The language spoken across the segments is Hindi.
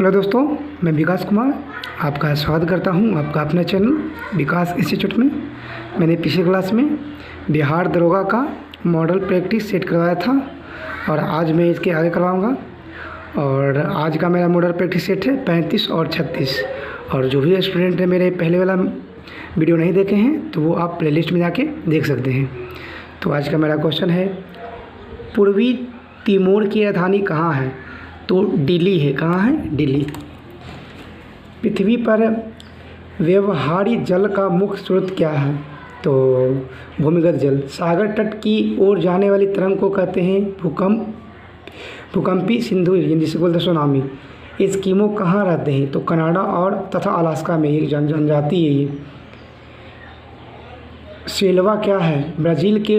हेलो दोस्तों, मैं विकास कुमार आपका स्वागत करता हूं आपका अपने चैनल विकास इंस्टीट्यूट में। मैंने पिछले क्लास में बिहार दरोगा का मॉडल प्रैक्टिस सेट करवाया था और आज मैं इसके आगे करवाऊंगा। और आज का मेरा मॉडल प्रैक्टिस सेट है 35 और 36। और जो भी स्टूडेंट है मेरे पहले वाला वीडियो नहीं देखे हैं तो वो आप प्लेलिस्ट में जाके देख सकते हैं। तो आज का मेरा क्वेश्चन है, पूर्वी तिमोर की राजधानी कहाँ है? तो दिल्ली है। कहाँ है? दिल्ली। पृथ्वी पर व्यवहारिक जल का मुख्य स्रोत क्या है? तो भूमिगत जल। सागर तट की ओर जाने वाली तरंग को कहते हैं भूकंपी सिंधु, जिसे बोलते हैं सुनामी। एस्किमो कहाँ रहते हैं? तो कनाडा और तथा अलास्का में एक जनजाति है ये। सेल्वा क्या है? ब्राज़ील के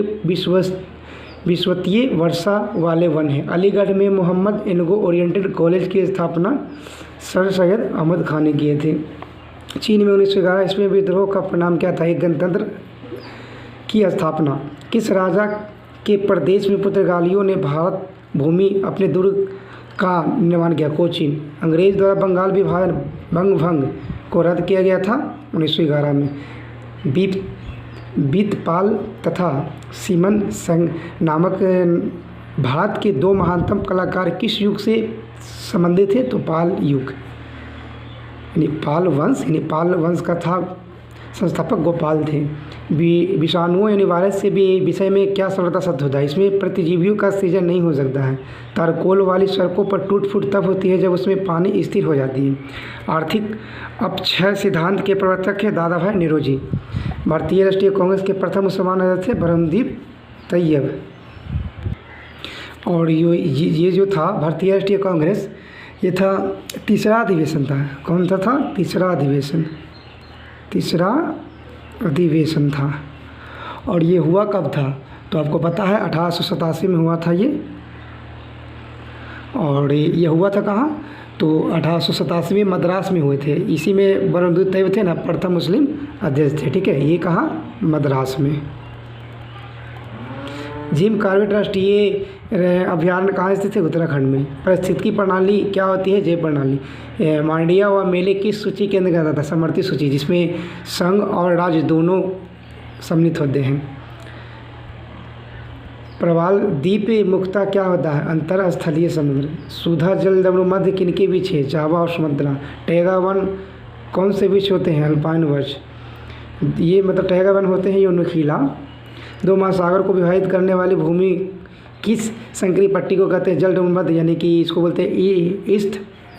विश्वविद्यालय वर्षा वाले वन है। अलीगढ़ में मोहम्मद एंग्लो ओरिएंटेड कॉलेज की स्थापना सर सैयद अहमद खान ने किए थे। चीन में 1911 इसमें विद्रोह का परिणाम क्या था? एक गणतंत्र की स्थापना। किस राजा के प्रदेश में पुर्तगालियों ने भारत भूमि अपने दुर्ग का निर्माण किया? कोचीन। अंग्रेज द्वारा बंगाल विभाजन भंग को रद्द किया गया था 1911 में। बीतपाल तथा सीमन संग नामक भारत के दो महानतम कलाकार किस युग से संबंधित थे? तो पाल युग, यानी पाल वंश का था संस्थापक गोपाल थे। विषाणुओं यानी वायरस से भी विषय में क्या सरलता सिद्ध होता है? इसमें प्रतिजीवियों का सृजन नहीं हो सकता है। तारकोल वाली सड़कों पर टूट फूट तब होती है जब उसमें पानी स्थिर हो जाती है। आर्थिक अपक्षय सिद्धांत के प्रवर्तक है दादा भाई नौरोजी। भारतीय राष्ट्रीय कांग्रेस के प्रथम मुसलमान नेता थे ब्रह्मदीप तैयब। और ये जो था भारतीय राष्ट्रीय कांग्रेस, ये था तीसरा अधिवेशन था। कौन सा था? तीसरा अधिवेशन था। और ये हुआ कब था? तो आपको पता है 1887 में हुआ था ये। और ये हुआ था कहाँ? तो 1887 में मद्रास में हुए थे। इसी में ब्रह्मदीप तैयब थे ना, प्रथम मुस्लिम अध्यक्ष थे। ठीक है, ये कहाँ? मद्रास में। जिम कॉर्बेट राष्ट्रीय अभयारण्य कहाँ स्थित है? उत्तराखंड में। पारिस्थितिकी प्रणाली क्या होती है? जैव प्रणाली। मांडिया व मेले किस सूची के अंतर्गत आता है? समवर्ती सूची, जिसमें संघ और राज्य दोनों सम्मिलित होते हैं। प्रवाल द्वीप मुख्यतः क्या होता है? अंतरस्थलीय समुद्र। सुधा जल दमरू मध्य किनके बीच है? जावा और सुमात्रा। टैगा वन कौन से बीच होते हैं? अल्पाइन वर्ष। ये मतलब टैगा वन होते हैं ये नुकीला। दो महासागर को विभाजित करने वाली भूमि किस संकरी पट्टी को कहते हैं? जल मध्य, यानी कि इसको बोलते हैं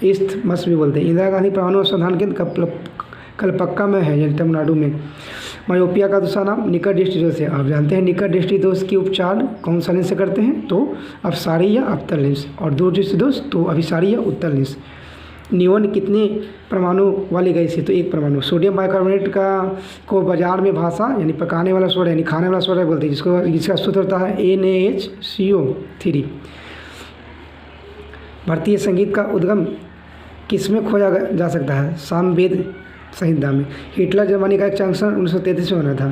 ईस्ट मस भी बोलते हैं। इंदिरा गांधी परमाणु अनुसंधान केंद्र कलपक्का में है, यानी तमिलनाडु में। मायोपिया का दूसरा नाम निकट दृष्टिदोष है। आप जानते हैं निकट दृष्टिदोष की उपचार कौन सा लेंस से करते हैं? तो अपसारी या अवतल लेंस। और दूर दृष्टिदोष तो अभिसारी या उत्तल लेंस। नियोन कितने परमाणु वाली गैस है? तो एक परमाणु। सोडियम बाइकार्बोनेट को बाजार में भाषा यानी पकाने वाला सोडा यानी खाने वाला सोडा बोलते हैं, जिसका सूत्र होता है NaHCO3। भारतीय संगीत का उद्गम किसमें खोजा जा सकता है? सामवेद संहिता में। हिटलर जर्मनी का एक चांसलर 1933 में होना था।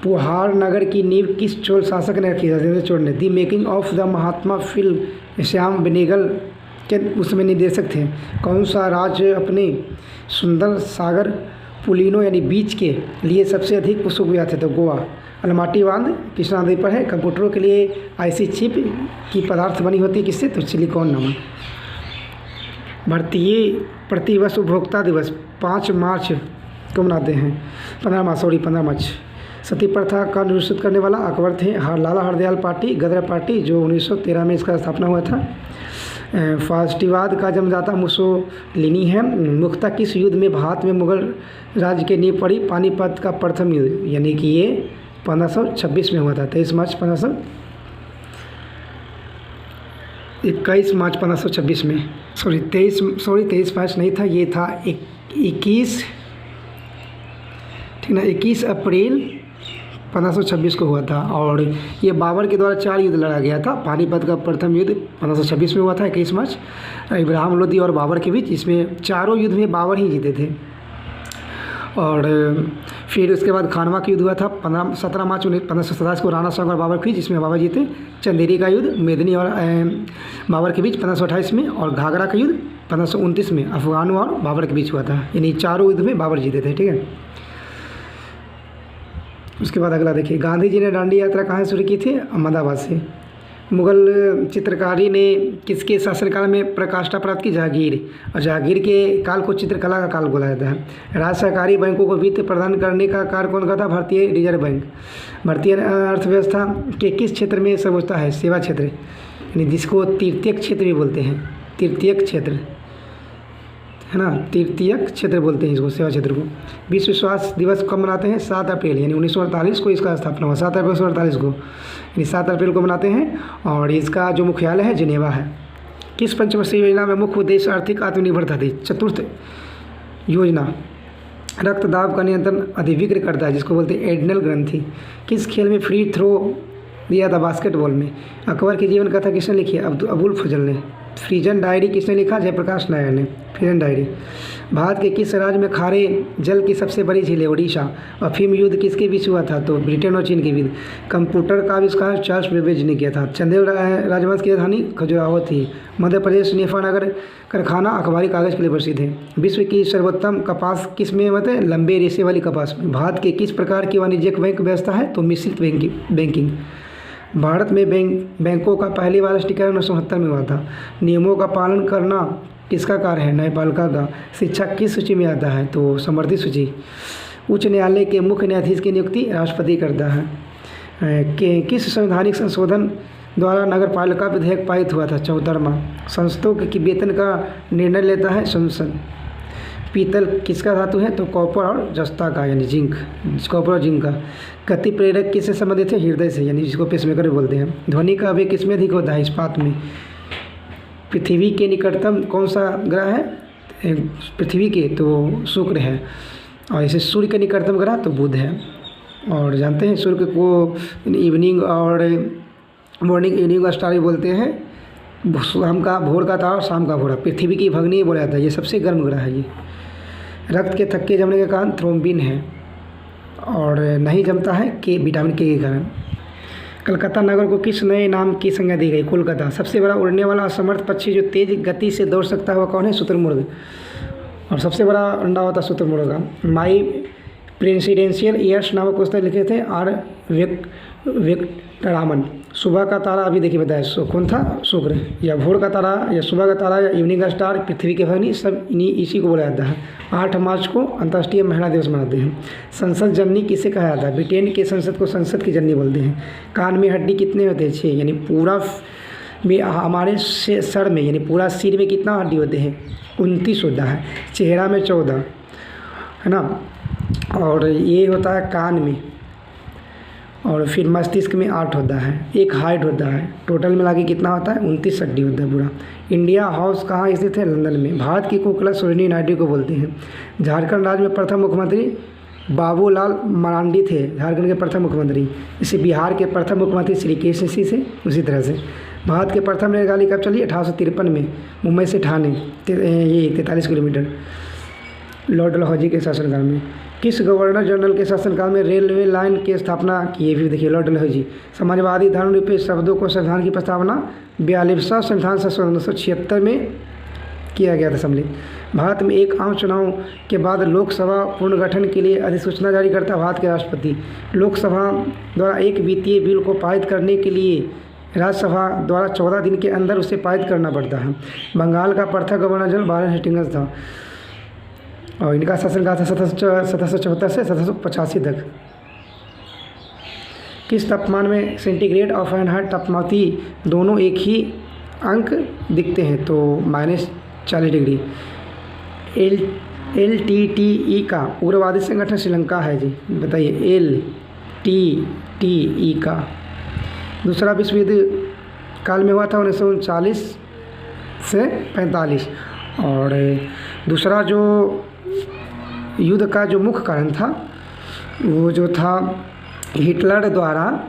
पुहार नगर की नींव किस चोल शासक ने रखी? राजेंद्र चोल ने। The making of the Mahatma film Shyam Benegal के उसमें निर्देशक थे। कौन सा राज्य अपने सुंदर सागर पुलिनो यानी बीच के लिए सबसे अधिक विश्वविख्यात है? तो गोवा। अलमाटी बांध कृष्णा नदी पर है। कंप्यूटरों के लिए आईसी चिप की पदार्थ बनी होती है किससे? तो सिलिकॉन नमक। भारतीय प्रतिवर्ष उपभोक्ता दिवस 5 मार्च को मनाते हैं। 15 मार्च। सती प्रथा का निरूपित करने वाला अकबर थे। लाला हरदयाल पार्टी गदर पार्टी, जो 1913 में इसका स्थापना हुआ था। फास्टिवाद का जन्मदाता मुसोलिनी है। मुख्यतः किस युद्ध में भारत में मुगल राज्य के नींव पड़ी? पानीपत का प्रथम युद्ध, यानी कि ये 1526 में हुआ था। 21 मार्च 1526 में। 23 मार्च नहीं था, ये था 21 अप्रैल 1526 को हुआ था। और ये बाबर के द्वारा 4 युद्ध लड़ा गया था। पानीपत का प्रथम युद्ध 1526 में हुआ था 21 मार्च, इब्राहिम लोदी और बाबर के बीच। इसमें चारों युद्ध में बाबर ही जीते थे। और फिर उसके बाद खानवा का युद्ध हुआ था 17 मार्च 1527 को, राणा सांग और बाबर के बीच, जिसमें बाबर जीते। चंदेरी का युद्ध मेदिनी और बाबर के बीच 1528 में, और घाघरा का युद्ध 1529 में अफगानों और बाबर के बीच हुआ था। यानी चारों युद्ध में बाबर जीते थे। ठीक है, उसके बाद अगला देखिए, गांधी जी ने दांडी यात्रा कहाँ से शुरू की थी? अहमदाबाद से। मुगल चित्रकारी ने किसके शासनकाल में प्रकाष्ठा प्राप्त की? जहांगीर। और जहांगीर के काल को चित्रकला का काल बोला जाता है। राज्य सहकारी बैंकों को वित्त प्रदान करने का कार्य कौन करता? भारतीय रिजर्व बैंक। भारतीय अर्थव्यवस्था के किस क्षेत्र में सर्वोच्च है? सेवा क्षेत्र, यानी जिसको तृतीयक क्षेत्र भी बोलते हैं। तृतीयक क्षेत्र है ना, तृतीयक क्षेत्र बोलते हैं इसको, सेवा क्षेत्र को। विश्व स्वास्थ्य दिवस कब मनाते हैं? 7 अप्रैल, यानी 1948 को इसका स्थापना हुआ, 7 अप्रैल 1948 को, यानी 7 अप्रैल को मनाते हैं। और इसका जो मुख्यालय है जिनेवा है। किस पंचवर्षीय योजना में मुख्य उद्देश्य आर्थिक आत्मनिर्भरता थी? चतुर्थ योजना। रक्तदाब का नियंत्रण अधिविक्र करता है, जिसको बोलते हैं एड्रिनल ग्रंथि। किस खेल में फ्री थ्रो दिया था? बास्केटबॉल में। अकबर की जीवन कथा किसने लिखी है? अबुल फजल ने। फ्रीजन डायरी किसने लिखा? जयप्रकाश नारायण ने। फ्रीजन डायरी। भारत के किस राज्य में खारे जल की सबसे बड़ी झील है? ओडिशा। अफीम युद्ध किसके बीच हुआ था? तो ब्रिटेन और चीन के बीच। कंप्यूटर का आविष्कार चार्ल्स बेबेज ने किया था। चंदेल राजवंश की राजधानी खजुराहो थी। मध्य प्रदेश नेफानगर कारखाना अखबारी कागज़ के लिए प्रसिद्ध है। विश्व की सर्वोत्तम कपास किस में होते हैं? लंबे रेशे वाली कपास में। भारत के किस प्रकार की वाणिज्यिक बैंक व्यवस्था है? तो मिश्रित बैंकिंग। भारत में बैंकों का पहली बार राष्ट्रीयकरण 1969 में हुआ था। नियमों का पालन करना किसका कार्य है? न्यायपालिका का। शिक्षा किस सूची में आता है? तो समर्थित सूची। उच्च न्यायालय के मुख्य न्यायाधीश की नियुक्ति राष्ट्रपति करता है। किस संवैधानिक संशोधन द्वारा नगर पालिका विधेयक पारित हुआ था? 14वां। संसदों के वेतन का निर्णय लेता है संसद। पीतल किसका धातु है? तो कॉपर और जस्ता का, यानी जिंक। कॉपर और जिंक का। गति प्रेरक किससे संबंधित है? हृदय से, यानी जिसको पेसमेकर भी बोलते हैं। ध्वनि का वेग किसमें अधिक होता है? इस्पात में। पृथ्वी के निकटतम कौन सा ग्रह है? पृथ्वी के तो शुक्र है। और इसे सूर्य के निकटतम ग्रह तो बुध है। और जानते हैं सूर्य को इवनिंग और मॉर्निंग इवनिंग स्टार भी बोलते हैं। शाम का भोर का तारा और शाम का भोरा। पृथ्वी की भगनी बोला जाता है। ये सबसे गर्म ग्रह है ये। रक्त के थक्के जमने के कारण थ्रोम्बिन है और नहीं जमता है विटामिन के कारण। कलकत्ता नगर को किस नए नाम की संज्ञा दी गई? कोलकाता। सबसे बड़ा उड़ने वाला असमर्थ पक्षी जो तेज गति से दौड़ सकता है वह कौन है? शुतुरमुर्ग। और सबसे बड़ा अंडा होता है शुतुरमुर्ग का। माई प्रेसिडेंशियल ईयर्स नामक पुस्तक लिखे थे आर वेंकटरामन। सुबह का तारा अभी देखिए बताया कौन था? शुक्र। या भोर का तारा या सुबह का तारा या इवनिंग का स्टार, पृथ्वी के भगनी, सब इसी को बोला जाता है। 8 मार्च को अंतर्राष्ट्रीय महिला दिवस मनाते हैं। संसद जननी किसे कहा जाता है? ब्रिटेन के संसद को संसद की जननी बोलते हैं। कान में हड्डी कितने होते हैं? 6, यानी पूरा में हमारे सर में, यानी पूरा सिर में कितना हड्डी होते हैं? 29 होता है। चेहरा में 14 है ना। और ये होता है कान में। और फिर मस्तिष्क में 8 होता है। एक हार्ट होता है। टोटल मिला के कितना होता है? 29 हड्डी होता है पूरा। इंडिया हाउस कहाँ स्थित है? लंदन में। भारत की कोकिला सरोजिनी नायडू को बोलते हैं। झारखंड राज्य में प्रथम मुख्यमंत्री बाबूलाल मरांडी थे। झारखंड के प्रथम मुख्यमंत्री। इसे बिहार के प्रथम मुख्यमंत्री श्री कृष्ण सिंह से उसी तरह से। भारत के प्रथम रेलगाड़ी कब चली? 1853 में मुंबई से ठाणे, ये 43 किलोमीटर, लॉर्ड डलहौजी के शासनकाल में। किस गवर्नर जनरल के शासनकाल में रेलवे लाइन की स्थापना की? ये भी देखिए, लॉर्ड डलहौजी। समाजवादी धर्म निरपेक्ष शब्दों को संविधान की प्रस्तावना 42वां संविधान संशोधन 1976 में किया गया था सम्मिलित। भारत में एक आम चुनाव के बाद लोकसभा पुनर्गठन के लिए अधिसूचना जारी करता है भारत के राष्ट्रपति। लोकसभा द्वारा एक वित्तीय बिल को पारित करने के लिए राज्यसभा द्वारा 14 दिन के अंदर उसे पारित करना पड़ता है। बंगाल का प्रथम गवर्नर जनरल वारेन हेस्टिंग्स था और इनका शासनकाल था 1774 से 1785 तक। किस तापमान में सेंटीग्रेड और फ़ारेनहाइट तापमाती दोनों एक ही अंक दिखते हैं? तो -40 डिग्री। LTTE का उग्रवादी संगठन श्रीलंका है जी, बताइए। LTTE का दूसरा विश्व युद्ध काल में हुआ था 1939 से 45। और दूसरा जो युद्ध का जो मुख्य कारण था वो जो था हिटलर द्वारा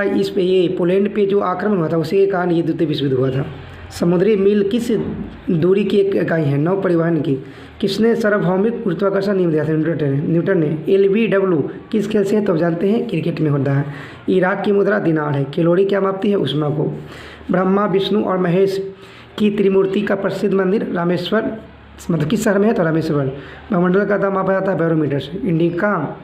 इस पे ये पोलैंड पे जो आक्रमण हुआ था, उसी के कारण ये द्वितीय विश्व युद्ध हुआ था। समुद्री मील किस दूरी की एक इकाई है? नौ परिवहन की। किसने सार्वभौमिक गुरुत्वाकर्षण नियम दिया था? न्यूटन ने। LBW किस खेल से है? तो आप जानते हैं क्रिकेट में होता है। इराक की मुद्रा दिनार है। कैलोरी क्या मापती है? ऊष्मा को। ब्रह्मा विष्णु और महेश की त्रिमूर्ति का प्रसिद्ध मंदिर रामेश्वर, मतलब किस शहर में है? तो रामेश्वर। भूमंडल का दाम मापा जाता है बैरोमीटर से। इंडिका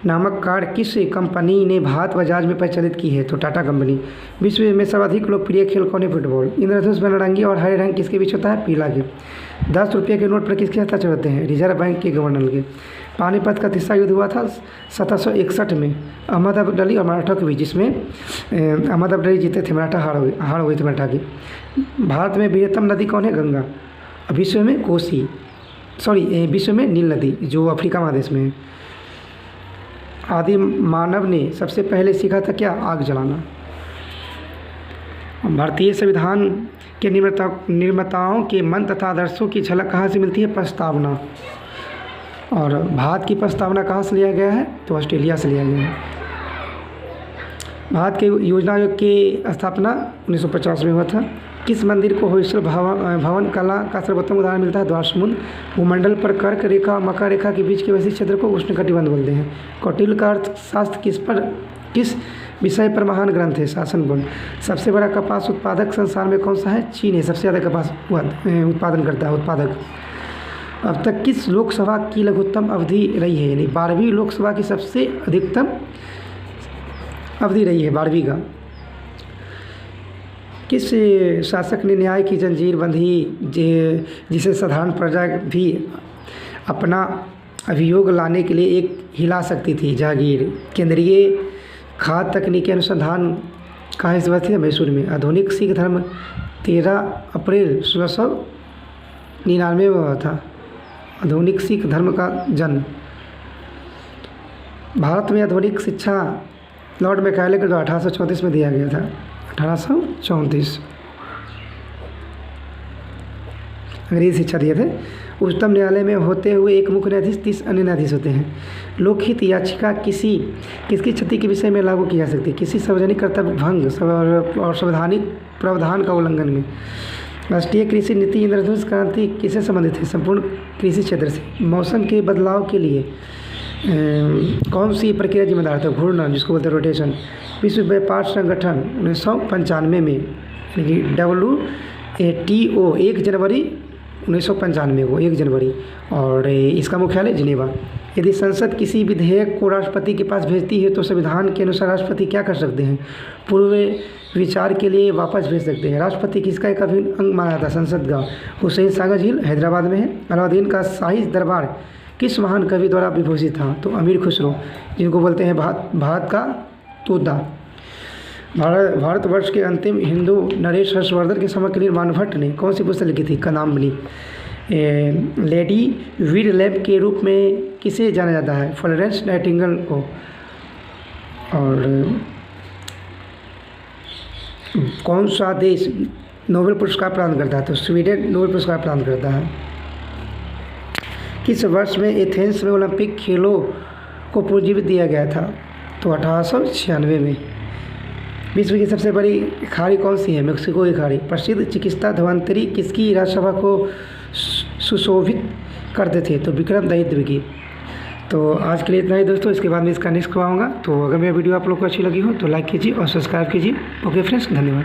नामक कार किस कंपनी ने भारत व जहाज में प्रचलित की है? तो टाटा कंपनी। विश्व में सर्वाधिक लोकप्रिय खेल कौन है? फुटबॉल। इंद्रधनुष में नारंगी और हरे रंग किसके बीच होता है? पीला के। 10 रुपये के नोट पर किसके हस्ताक्षर होते हैं? रिजर्व बैंक के गवर्नर के। पानीपत का तीसरा युद्ध हुआ था 1761 में अहमद अब्दाली और मराठा के बीच, जिसमें अहमद अब्दाली जीते थे, मराठा हार हुए थे मराठा की। भारत में बृहत्तम नदी कौन है? गंगा। विश्व में कोसी, विश्व में नील नदी जो अफ्रीका महादेश में है। आदि मानव ने सबसे पहले सीखा था क्या? आग जलाना। भारतीय संविधान के निर्माताओं के मन तथा आदर्शों की झलक कहाँ से मिलती है? प्रस्तावना। और भारत की प्रस्तावना कहाँ से लिया गया है? तो ऑस्ट्रेलिया से लिया गया है। भारत के योजना आयोग की स्थापना 1950 में हुआ था। किस मंदिर को होयसल भवन कला का सर्वोत्तम उदाहरण मिलता है? द्वारसमुद्र। भूमंडल पर कर्क रेखा और मकर रेखा के बीच के वैसे क्षेत्र को उष्णकटिबंध बोलते हैं। कौटिल्य का अर्थशास्त्र किस विषय पर महान ग्रंथ है? शासन गुण। सबसे बड़ा कपास उत्पादक संसार में कौन सा है? चीन है, सबसे ज़्यादा कपास उत्पादन करता है उत्पादक। अब तक किस लोकसभा की लघुत्तम अवधि रही है? यानी 12वीं लोकसभा की सबसे अधिकतम अवधि रही है 12वीं का। किस शासक ने न्याय की जंजीर बंधी जिसे साधारण प्रजा भी अपना अभियोग लाने के लिए एक हिला सकती थी? जहांगीर। केंद्रीय खाद्य तकनीकी अनुसंधान कहाँ स्थित है? मैसूर में। आधुनिक सिख धर्म 13 अप्रैल 1699 में हुआ था। आधुनिक सिख धर्म का जन्म। भारत में आधुनिक शिक्षा लॉर्ड मैकाले के द्वारा 1834 में दिया गया था। 1834 अंग्रेजी शिक्षा दिए थे। उच्चतम न्यायालय में होते हुए एक मुख्य न्यायाधीश 30 अन्य न्यायाधीश होते हैं। लोकहित याचिका किसकी क्षति के विषय में लागू की जा सकती है? किसी सार्वजनिक कर्तव्य भंग और संवैधानिक प्रावधान का उल्लंघन में। राष्ट्रीय कृषि नीति इंद्रधनुष क्रांति किससे संबंधित है? संपूर्ण कृषि क्षेत्र से। मौसम के बदलाव के लिए कौन सी प्रक्रिया जिम्मेदार था? घूर्णन, जिसको बोलते हैं रोटेशन। विश्व व्यापार संगठन 1995 में, यानी कि WTO 1 जनवरी 1995 को 1 जनवरी, और इसका मुख्यालय जिनेवा। यदि संसद किसी विधेयक को राष्ट्रपति के पास भेजती है तो संविधान के अनुसार राष्ट्रपति क्या कर सकते हैं? पूर्व विचार के लिए वापस भेज सकते हैं। राष्ट्रपति किसका एक अभिन्न अंग माना जाता है? संसद का। हुसैन सागर झील हैदराबाद में है। अलाउद्दीन का शाही दरबार किस महान कवि द्वारा विभूषित था? तो अमीर खुसरो, जिनको बोलते हैं भारत का तोता। भारतवर्ष के अंतिम हिंदू नरेश हर्षवर्धन के समकालीन मानभट्ट ने कौन सी पुस्तक लिखी थी? कादम्बरी। लेडी वीर लैम्प के रूप में किसे जाना जाता है? फ्लोरेंस नाइटिंगेल को। और कौन सा देश नोबेल पुरस्कार प्रदान करता है? तो स्वीडन नोबेल पुरस्कार प्रदान करता है। किस वर्ष में एथेंस में ओलंपिक खेलों को पुनर्जीवित दिया गया था? तो 1896 में। विश्व की सबसे बड़ी खाड़ी कौन सी है? मेक्सिको की खाड़ी। प्रसिद्ध चिकित्सा धन्वंतरी किसकी राज्यसभा को सुशोभित करते थे? तो विक्रम दहित्व की। तो आज के लिए इतना ही दोस्तों, इसके बाद मैं इसका नेक्स्ट करवाऊँगा। तो अगर मेरी वीडियो आप लोग को अच्छी लगी हो तो लाइक कीजिए और सब्सक्राइब कीजिए। ओके फ्रेंड्स, धन्यवाद।